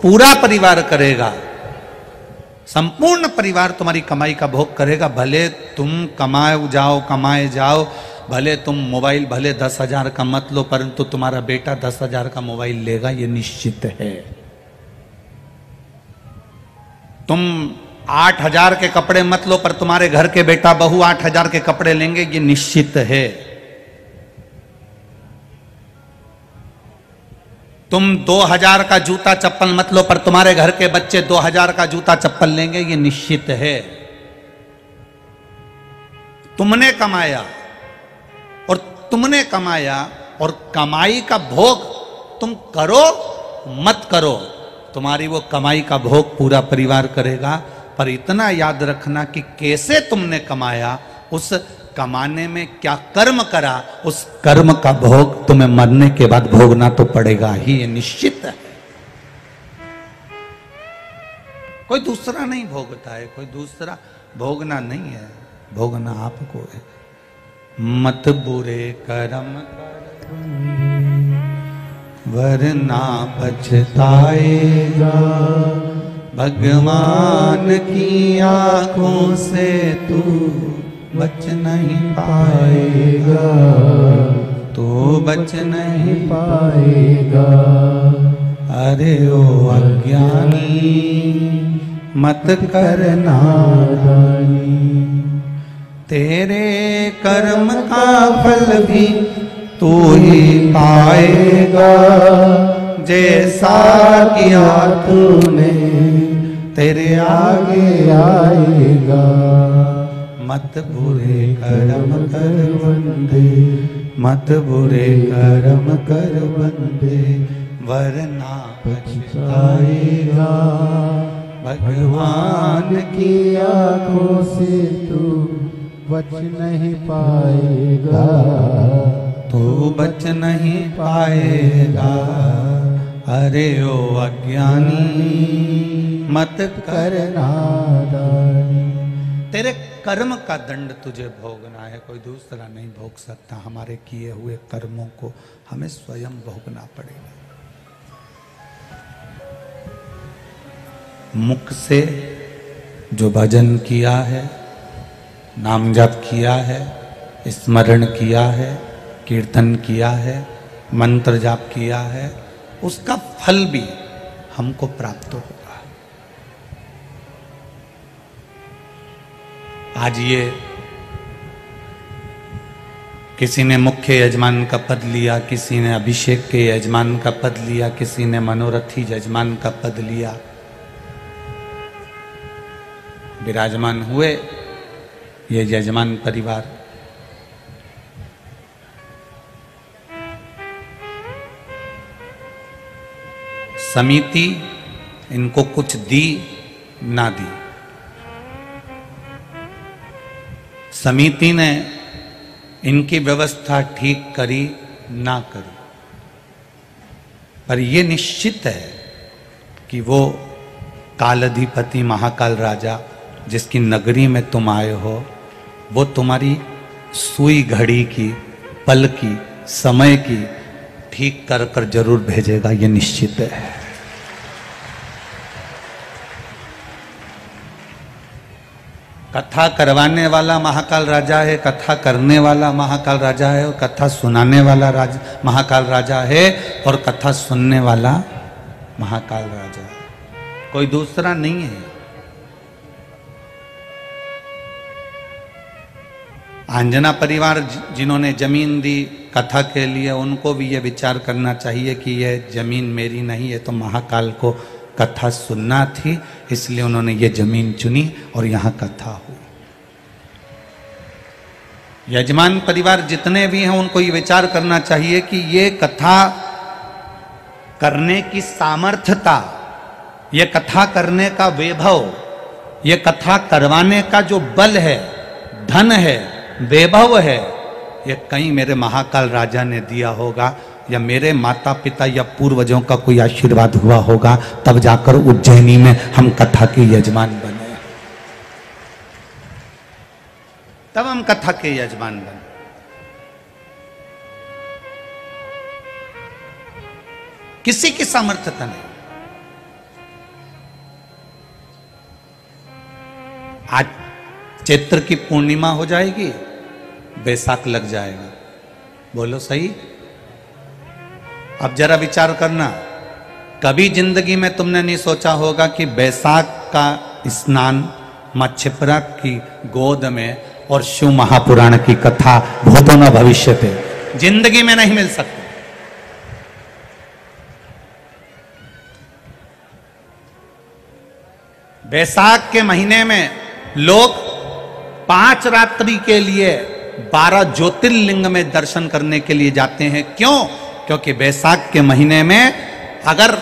पूरा परिवार करेगा, संपूर्ण परिवार तुम्हारी कमाई का भोग करेगा। भले तुम कमाए जाओ, भले तुम मोबाइल भले 10,000 का मत लो, परंतु तुम्हारा बेटा 10,000 का मोबाइल लेगा, ये निश्चित है। तुम 8,000 के कपड़े मत लो, पर तुम्हारे घर के बेटा बहू 8,000 के कपड़े लेंगे, ये निश्चित है। तुम 2,000 का जूता चप्पल मत लो, पर तुम्हारे घर के बच्चे 2,000 का जूता चप्पल लेंगे, ये निश्चित है। तुमने कमाया और कमाई का भोग तुम करो मत करो, तुम्हारी वो कमाई का भोग पूरा परिवार करेगा। पर इतना याद रखना कि कैसे तुमने कमाया, उस कमाने में क्या कर्म करा, उस कर्म का भोग तुम्हें मरने के बाद भोगना तो पड़ेगा ही, ये निश्चित है। कोई दूसरा नहीं भोगता है, कोई दूसरा भोगना नहीं है, भोगना आपको है। मत बुरे कर्म कर वरना पछताएगा, भगवान की आंखों से तू बच नहीं पाएगा, तो बच नहीं पाएगा। अरे ओ अज्ञानी मत कर नादानी, तेरे कर्म का फल भी तू ही पाएगा, जैसा किया तूने तेरे आगे आएगा। मत बुरे कर्म कर बंदे, मत बुरे कर्म कर बंदे, वरना पछताएगा, भगवान की आंखों से तू बच नहीं पाएगा, तू बच नहीं पाएगा। अरे ओ अज्ञानी मत कर नादानी, तेरे कर्म का दंड तुझे भोगना है, कोई दूसरा नहीं भोग सकता। हमारे किए हुए कर्मों को हमें स्वयं भोगना पड़ेगा। मुख से जो भजन किया है, नाम जप किया है, स्मरण किया है, कीर्तन किया है, मंत्र जाप किया है, उसका फल भी हमको प्राप्त होगा। आज ये किसी ने मुख्य यजमान का पद लिया, किसी ने अभिषेक के यजमान का पद लिया, किसी ने मनोरथी यजमान का पद लिया, विराजमान हुए ये यजमान परिवार। समिति इनको कुछ दी ना दी, समिति ने इनकी व्यवस्था ठीक करी ना करी, पर यह निश्चित है कि वो कालाधिपति महाकाल राजा जिसकी नगरी में तुम आए हो, वो तुम्हारी सुई घड़ी की, पल की, समय की ठीक कर कर जरूर भेजेगा, ये निश्चित है। कथा करवाने वाला महाकाल राजा है, कथा करने वाला महाकाल राजा है, और कथा सुनाने वाला महाकाल राजा है, और कथा सुनने वाला महाकाल राजा है, कोई दूसरा नहीं है। अंजना परिवार जिन्होंने जमीन दी कथा के लिए, उनको भी ये विचार करना चाहिए कि यह जमीन मेरी नहीं है, तो महाकाल को कथा सुनना थी, इसलिए उन्होंने ये जमीन चुनी और यहां कथा हुई। यजमान परिवार जितने भी हैं उनको ये विचार करना चाहिए कि ये कथा करने की सामर्थ्यता, ये कथा करने का वैभव, ये कथा करवाने का जो बल है, धन है, वैभव है, ये कहीं मेरे महाकाल राजा ने दिया होगा, या मेरे माता पिता या पूर्वजों का कोई आशीर्वाद हुआ होगा, तब जाकर उज्जैनी में हम कथा के यजमान बने, तब हम कथा के यजमान बने। किसी की सामर्थ्यता नहीं, आज चैत्र की पूर्णिमा हो जाएगी, बैसाख लग जाएगा। बोलो सही? अब जरा विचार करना, कभी जिंदगी में तुमने नहीं सोचा होगा कि बैसाख का स्नान मां क्षिप्रा की गोद में और शिव महापुराण की कथा भूतो न भविष्यते जिंदगी में नहीं मिल सकती। बैसाख के महीने में लोग 5 रात्रि के लिए 12 ज्योतिर्लिंग में दर्शन करने के लिए जाते हैं। क्यों? क्योंकि बैसाख के महीने में अगर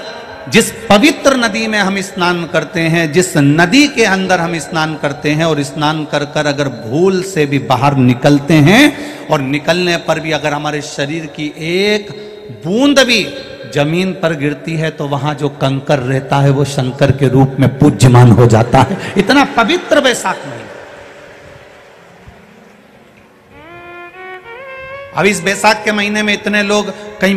जिस पवित्र नदी में हम स्नान करते हैं, जिस नदी के अंदर हम स्नान करते हैं और स्नान कर कर अगर भूल से भी बाहर निकलते हैं और निकलने पर भी अगर हमारे शरीर की एक बूंद भी जमीन पर गिरती है तो वहां जो कंकर रहता है वो शंकर के रूप में पूज्यमान हो जाता है। इतना पवित्र बैसाख महीना। अब इस बैसाख के महीने में इतने लोग कहीं